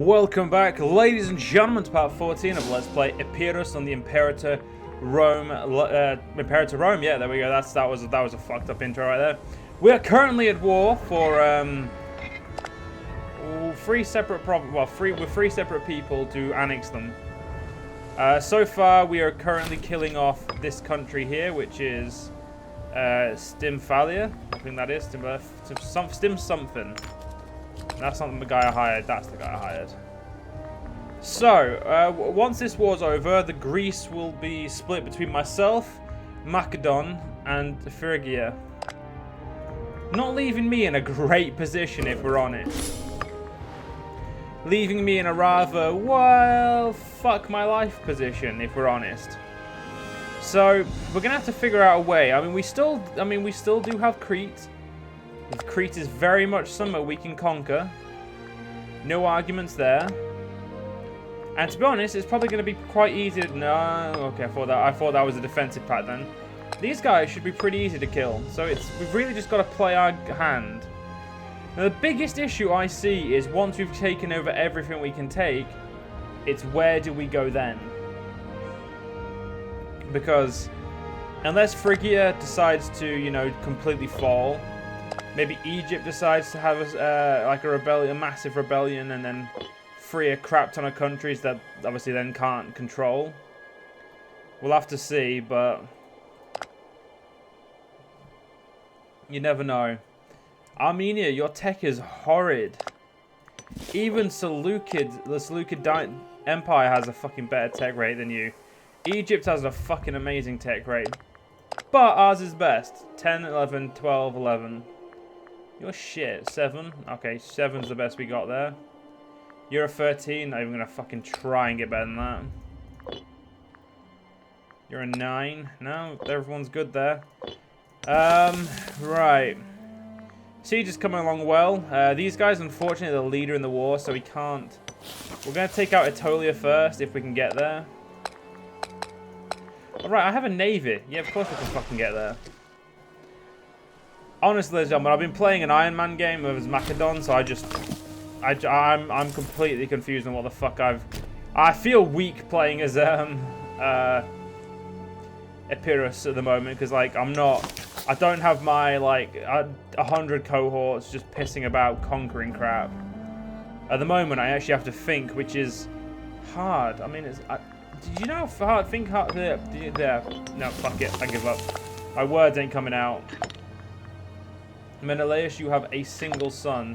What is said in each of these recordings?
Welcome back, ladies and gentlemen, to part 14 of Let's Play Epirus on the Imperator Rome. Imperator Rome, yeah, there we go. That was a fucked up intro right there. We are currently at war for three separate three separate people to annex them. So far, we are currently killing off this country here, which is Stymphalia. I think that is Stim something. That's not the guy I hired, that's the guy I hired. So, once this war's over, the Greece will be split between myself, Macedon, and Phrygia. Not leaving me in a great position, if we're honest. Leaving me in a rather, well, fuck my life position, if we're honest. So, we're gonna have to figure out a way. We still do have Crete. Crete is very much somewhere we can conquer. No arguments there. And to be honest, it's probably going to be quite easy to... No, okay, I thought that was a defensive pact then. These guys should be pretty easy to kill. So we've really just got to play our hand. Now, the biggest issue I see is once we've taken over everything we can take, it's where do we go then? Because unless Phrygia decides to, you know, completely fall... Maybe Egypt decides to have like a rebellion, a massive rebellion, and then free a crap ton of countries that obviously then can't control. We'll have to see, but you never know. Armenia, your tech is horrid. Even the Seleucid Empire has a fucking better tech rate than you. Egypt has a fucking amazing tech rate. But ours is best. 10, 11, 12, 11. You're shit. 7. Okay, 7's the best we got there. You're a 13. Not even gonna fucking try and get better than that. You're a 9. No, everyone's good there. Right. Siege is coming along well. These guys, unfortunately, are the leader in the war, so we can't... We're gonna take out Aetolia first, if we can get there. Alright, I have a navy. Yeah, of course we can fucking get there. Honestly, ladies and gentlemen, I've been playing an Iron Man game as Macedon, so I'm completely confused on what the fuck I feel weak playing as Epirus at the moment, because like I don't have my like 100 cohorts just pissing about conquering crap. At the moment, I actually have to think, which is hard. I mean, did you know how hard? Think hard. There. No, fuck it. I give up. My words ain't coming out. Menelaus, you have a single son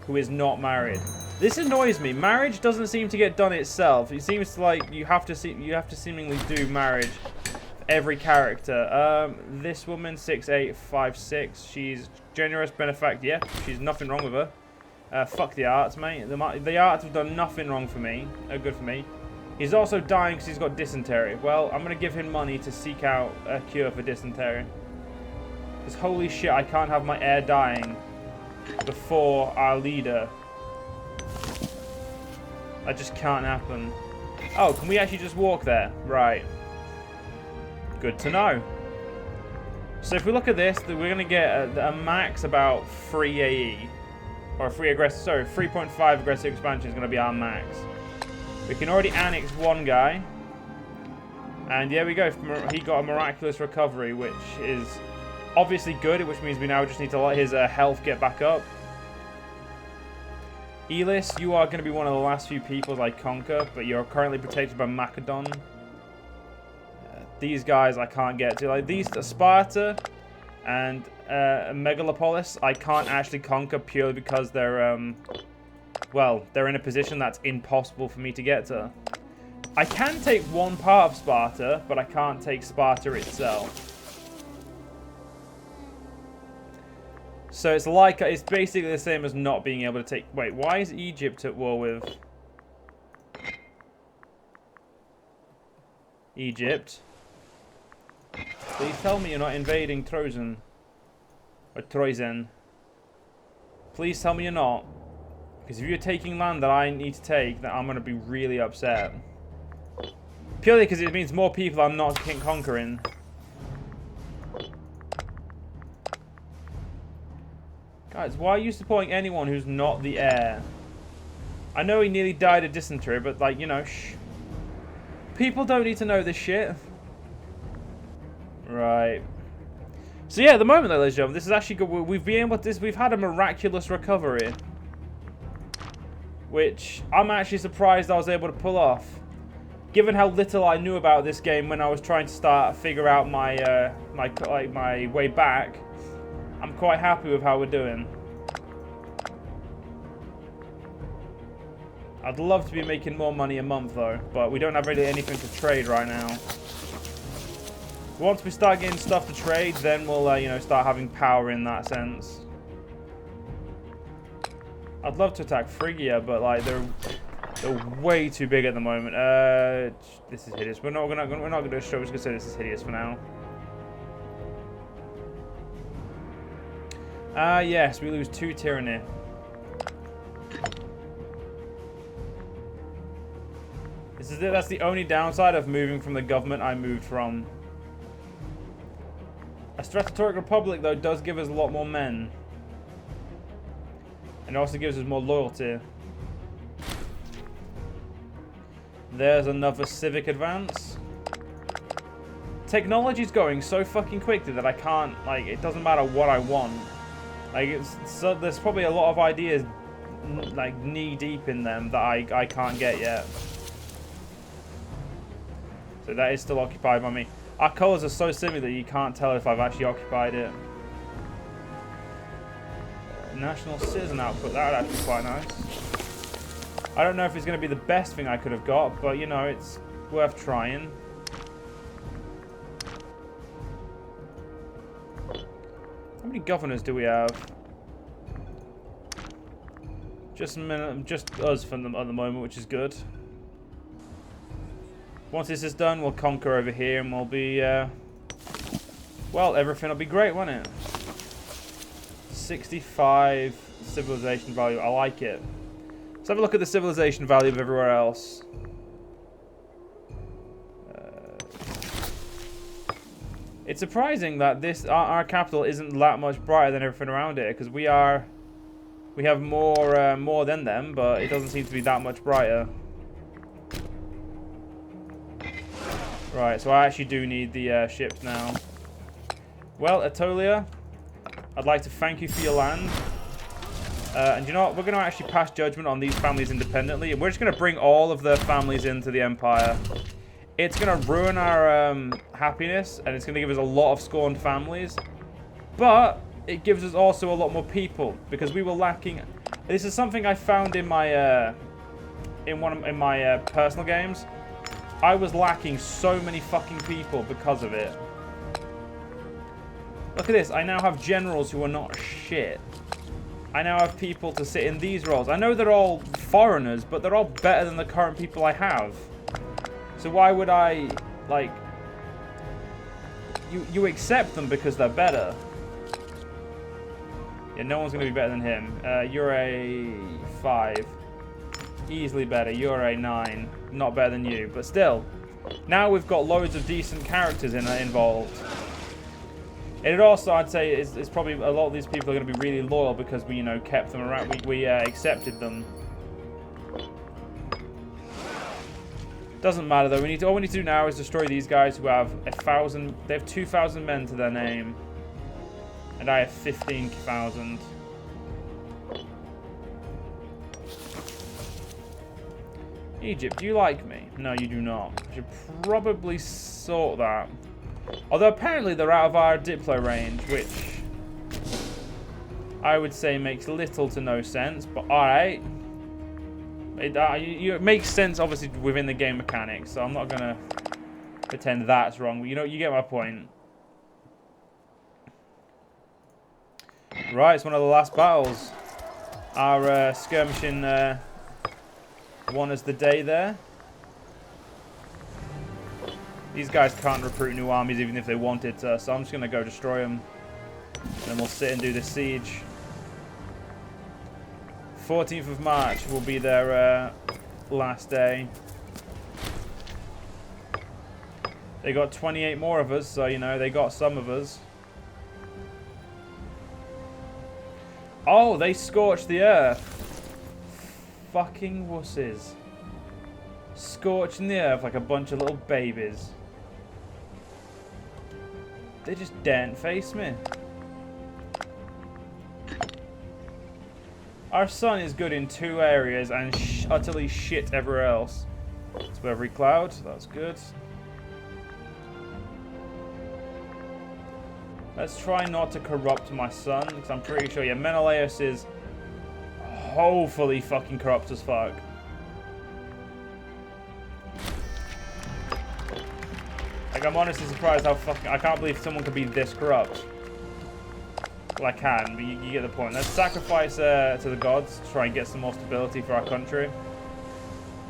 who is not married. This annoys me. Marriage doesn't seem to get done itself. It seems to like you have to seemingly do marriage for every character. This woman 6'8", 5'6". She's generous, benefactor. Yeah, she's nothing wrong with her. Fuck the arts, mate. The arts have done nothing wrong for me. Good for me. He's also dying because he's got dysentery. Well, I'm gonna give him money to seek out a cure for dysentery. Because holy shit, I can't have my heir dying before our leader. That just can't happen. Oh, can we actually just walk there? Right. Good to know. So if we look at this, we're going to get a max about 3 AE. Or 3.5 aggressive expansion is going to be our max. We can already annex one guy. And there we go. He got a miraculous recovery, which is... obviously good, which means we now just need to let his health get back up. Elis, you are going to be one of the last few peoples I conquer, but you're currently protected by Macedon. These guys I can't get to. Like these, Sparta and Megalopolis, I can't actually conquer purely because they're, well, they're in a position that's impossible for me to get to. I can take one part of Sparta, but I can't take Sparta itself. So it's basically the same as not being able to take... Wait, why is Egypt at war with... Egypt? Please tell me you're not invading Trojan. Or Troyzen. Please tell me you're not. Because if you're taking land that I need to take, then I'm going to be really upset. Purely because it means more people I'm not conquering. Guys, why are you supporting anyone who's not the heir? I know he nearly died of dysentery, but like, you know, shh. People don't need to know this shit. Right. So yeah, at the moment, though, ladies and gentlemen, this is actually good. We've been able to, we've had a miraculous recovery, which I'm actually surprised I was able to pull off, given how little I knew about this game when I was trying to figure out my my way back. I'm quite happy with how we're doing. I'd love to be making more money a month though, but we don't have really anything to trade right now. Once we start getting stuff to trade, then we'll, you know, start having power in that sense. I'd love to attack Phrygia, but like they're way too big at the moment. This is hideous. We're not gonna show. We're just gonna say this is hideous for now. Yes, we lose 2 tyranny. This is it. That's the only downside of moving from the government I moved from. A Strategic Republic, though, does give us a lot more men. And it also gives us more loyalty. There's another civic advance. Technology's going so fucking quickly that I can't, like, it doesn't matter what I want. Like, there's probably a lot of ideas, like, knee-deep in them that I can't get yet. So that is still occupied by me. Our colours are so similar that you can't tell if I've actually occupied it. National citizen output, that would actually be quite nice. I don't know if it's going to be the best thing I could have got, but you know, it's worth trying. How many governors do we have? Just us at the moment, which is good. Once this is done, we'll conquer over here and we'll be, well, everything will be great, won't it? 65 civilization value. I like it. Let's have a look at the civilization value of everywhere else. It's surprising that our capital isn't that much brighter than everything around it, because we have more than them, but it doesn't seem to be that much brighter. Right, so I actually do need the ships now. Well, Aetolia, I'd like to thank you for your land. And you know what? We're going to actually pass judgment on these families independently. And we're just going to bring all of the families into the Empire. It's going to ruin our happiness, and it's going to give us a lot of scorned families. But it gives us also a lot more people, because we were lacking... This is something I found in my my personal games. I was lacking so many fucking people because of it. Look at this. I now have generals who are not shit. I now have people to sit in these roles. I know they're all foreigners, but they're all better than the current people I have. So why would I, like... You accept them because they're better. Yeah, no one's going to be better than him. You're a 5. Easily better. You're a 9. Not better than you, but still. Now we've got loads of decent characters involved. And it also, I'd say, is probably a lot of these people are going to be really loyal because we, you know, kept them around. We accepted them. Doesn't matter though. All we need to do now is destroy these guys who have 1,000. They have 2,000 men to their name, and I have 15,000. Egypt, do you like me? No, you do not. I should probably sort that. Although apparently they're out of our Diplo range, which I would say makes little to no sense, but alright. It makes sense, obviously, within the game mechanics, so I'm not going to pretend that's wrong, but you know, you get my point. Right, it's one of the last battles. Our skirmishing won us the day there. These guys can't recruit new armies even if they wanted to, so I'm just going to go destroy them. And then we'll sit and do this siege. 14th of March will be their last day. They got 28 more of us, so, you know, they got some of us. Oh, they scorched the earth. fucking wusses. Scorching the earth like a bunch of little babies. They just daren't face me. Our sun is good in 2 areas and utterly shit everywhere else. It's every cloud, that's good. Let's try not to corrupt my sun, because I'm pretty sure, yeah, Menelaus is hopefully fucking corrupt as fuck. Like, I'm honestly surprised how fucking... I can't believe someone could be this corrupt. Well, I can, but you get the point. Let's sacrifice to the gods to try and get some more stability for our country.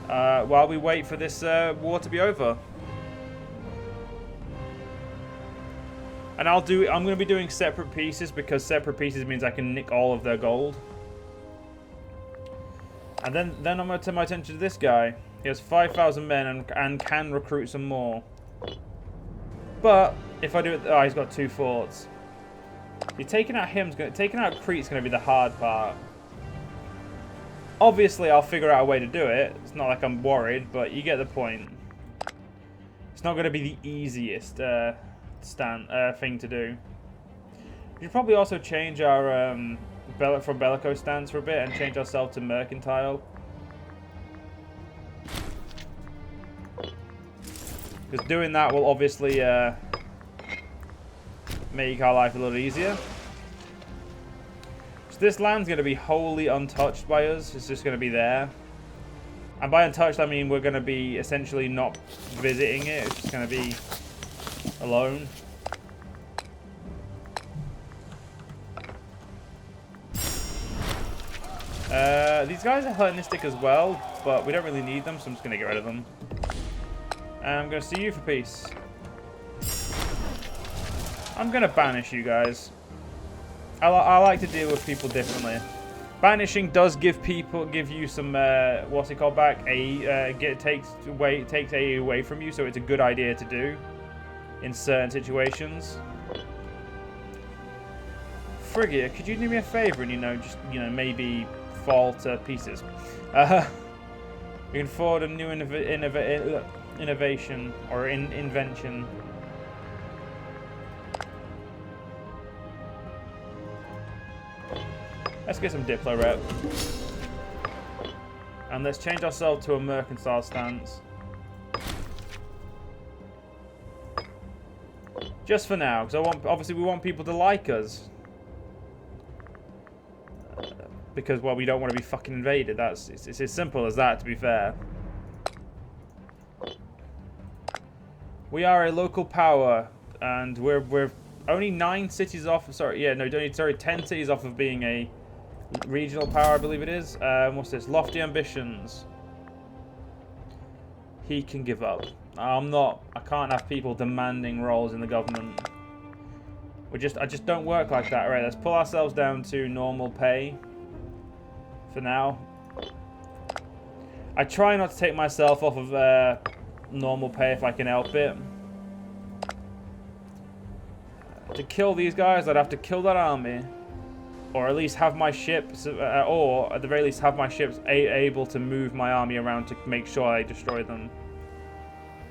While we wait for this war to be over. And I'm going to be doing separate pieces, because separate pieces means I can nick all of their gold. And then I'm going to turn my attention to this guy. He has 5,000 men and can recruit some more. But if I do it, oh, he's got 2 forts. Taking out Crete's going to be the hard part. Obviously, I'll figure out a way to do it. It's not like I'm worried, but you get the point. It's not going to be the easiest thing to do. We should probably also change our from bellicose stance for a bit and change ourselves to mercantile. Because doing that will obviously make our life a little easier. So this land's going to be wholly untouched by us. It's just going to be there. And by untouched, I mean we're going to be essentially not visiting it. It's just going to be alone. These guys are Hellenistic as well, but we don't really need them, so I'm just going to get rid of them. And I'm going to see you for peace. I'm going to banish you guys. I like to deal with people differently. Banishing does give you some what's it called back? Takes AE away from you, so it's a good idea to do in certain situations. Phrygia, could you do me a favor and just maybe fall to pieces? We can forward a new innovation or invention. Let's get some Diplo rep. And let's change ourselves to a mercantile stance. Just for now, because obviously we want people to like us. Because, well, we don't want to be fucking invaded. It's as simple as that, to be fair. We are a local power, and we're only 9 cities off. 10 cities off of being a regional power, I believe it is. What's this? Lofty ambitions. He can give up. I can't have people demanding roles in the government. I just don't work like that. All right, let's pull ourselves down to normal pay. For now. I try not to take myself off of normal pay if I can help it. To kill these guys, I'd have to kill that army. Or at least have my ships, or at the very least have my ships able to move my army around to make sure I destroy them.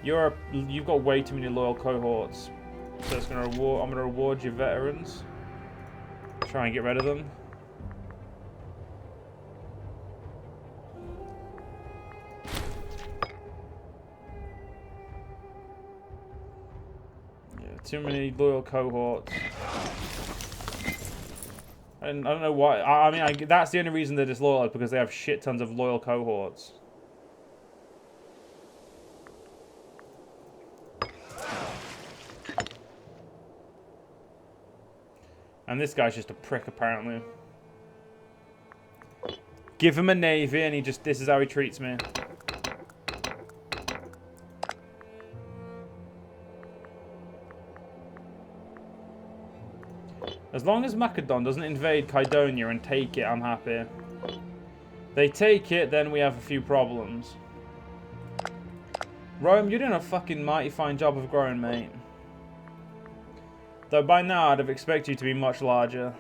You've got way too many loyal cohorts. So I'm gonna reward your veterans. Try and get rid of them. Too many loyal cohorts. And I don't know why. I mean, that's the only reason they're disloyal, because they have shit tons of loyal cohorts. And this guy's just a prick, apparently. Give him a navy, and this is how he treats me. As long as Macedon doesn't invade Kydonia and take it, I'm happy. They take it, then we have a few problems. Rome, you're doing a fucking mighty fine job of growing, mate. Though by now, I'd have expected you to be much larger.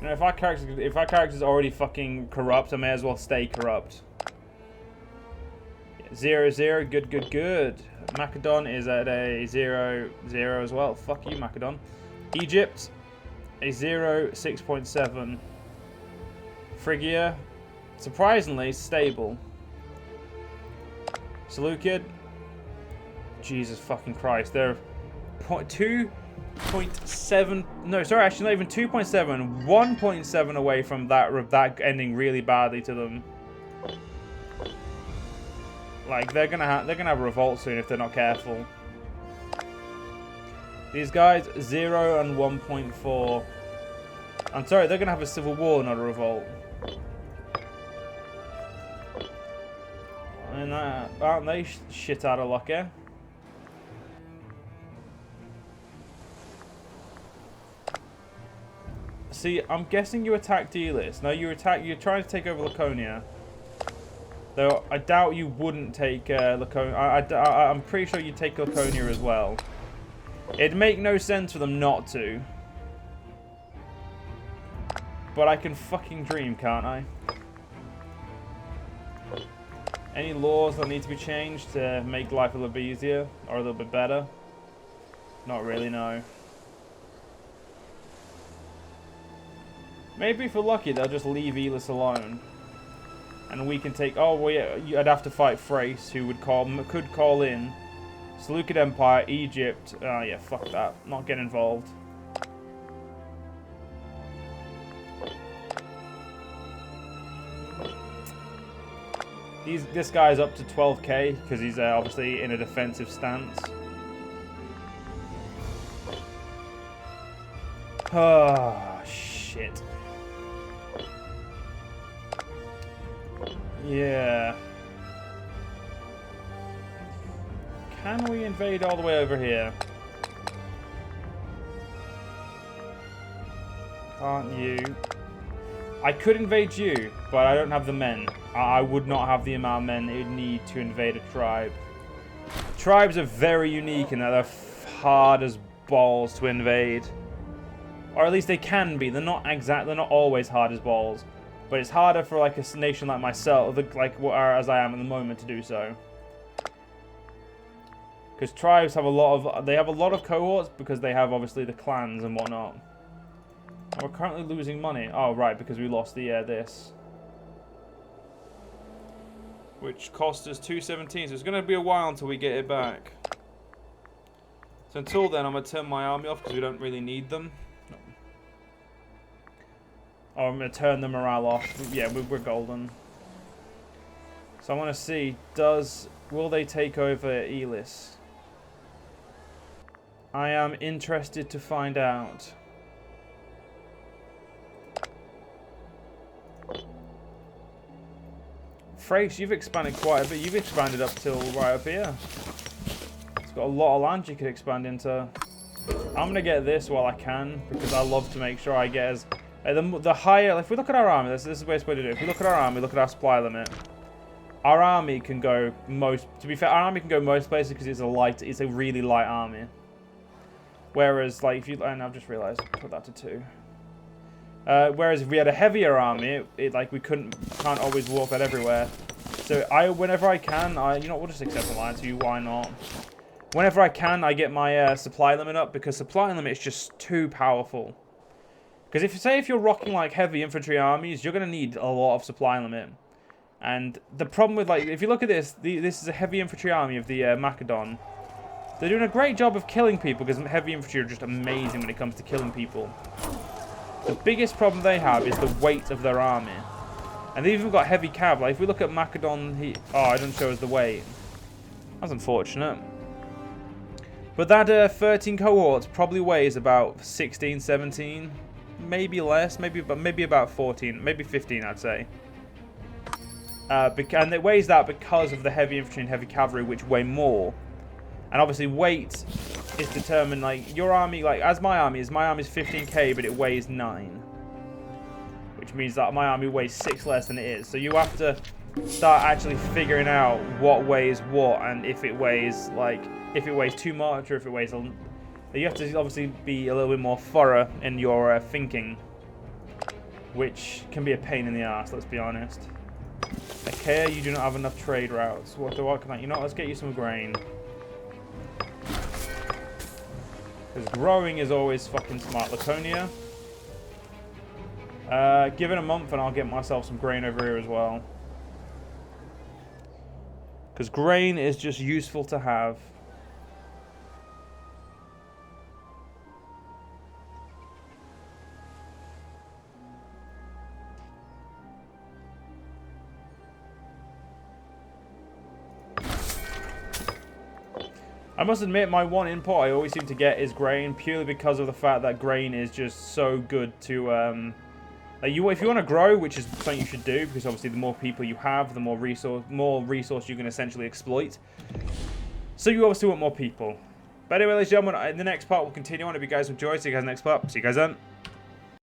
You know, if our character's already fucking corrupt, I may as well stay corrupt. 0-0, good. Macedon is at a 0-0 as well. Fuck you, Macedon. Egypt, a 0, 6.7. Phrygia, surprisingly stable. Seleucid, Jesus fucking Christ, they're 2.7. No, sorry, actually not even 2.7. 1.7 away from that ending really badly to them. Like they're gonna have a revolt soon if they're not careful. These guys 0 and 1.4. I'm sorry, they're gonna have a civil war, not a revolt. And aren't they shit out of luck, eh? See, I'm guessing you attacked Elis. No, you're trying to take over Laconia. Though I doubt you wouldn't take Laconia. I'm pretty sure you'd take Laconia as well. It'd make no sense for them not to. But I can fucking dream, can't I? Any laws that need to be changed to make life a little bit easier or a little bit better? Not really, no. Maybe if we're lucky, they'll just leave Elis alone. And we can take... Oh, well, yeah, I'd have to fight Thrace, who could call in. Seleucid Empire, Egypt. Oh, yeah, fuck that. Not get involved. This guy's up to 12k, because he's obviously in a defensive stance. Ah, shit. Yeah. Can we invade all the way over here? Can't you? I could invade you, but I don't have the men. I would not have the amount of men it would need to invade a tribe. Tribes are very unique in that they're hard as balls to invade. Or at least they can be. They're not always hard as balls. But it's harder for like a nation like myself, as I am at the moment, to do so. Because tribes have a lot of cohorts because they have obviously the clans and whatnot. And we're currently losing money. Oh right, because we lost the this, which cost us 217. So it's going to be a while until we get it back. So until then, I'm going to turn my army off because we don't really need them. Oh, I'm going to turn the morale off. Yeah, we're golden. So I want to see, will they take over Elis? I am interested to find out. Thrace, you've expanded quite a bit. You've expanded up till right up here. It's got a lot of land you could expand into. I'm going to get this while I can, because I love to make sure I get as... the higher, if we look at our army, this is the best way to do it. If we look at our army, look at our supply limit. Our army can go to be fair, our army can go most places because it's a really light army. Whereas, like, and I've just realised, put that to 2. Whereas if we had a heavier army, we can't always walk that everywhere. So whenever I can, you know, we'll just accept alliance with you, why not? Whenever I can, I get my supply limit up, because supply limit is just too powerful. Because if you're rocking like heavy infantry armies, you're going to need a lot of supply limit. And the problem with, like, if you look at this, this is a heavy infantry army of the Macedon. They're doing a great job of killing people, because heavy infantry are just amazing when it comes to killing people. The biggest problem they have is the weight of their army. And they've even got heavy cav. Like, if we look at Macedon, oh, it doesn't show us the weight. That's unfortunate. But that 13 cohorts probably weighs about 16, 17, maybe less, maybe about 14, maybe 15, I'd say. And it weighs that because of the heavy infantry and heavy cavalry, which weigh more. And obviously weight is determined, like, your army, like, as my army is 15k, but it weighs 9. Which means that my army weighs 6 less than it is. So you have to start actually figuring out what weighs what, and if it weighs, like, if it weighs too much, or if it weighs you have to obviously be a little bit more thorough in your thinking. which can be a pain in the ass, let's be honest. Achaia, you do not have enough trade routes. What can I... You know what, let's get you some grain. Because growing is always fucking smart. Laconia. Give it a month and I'll get myself some grain over here as well. Because grain is just useful to have. I must admit, my one input I always seem to get is grain, purely because of the fact that grain is just so good to... if you want to grow, which is something you should do, because obviously the more people you have, the more resource you can essentially exploit. So you obviously want more people. But anyway, ladies and gentlemen, in the next part we'll continue on. If you guys enjoyed, see you guys next part. See you guys then.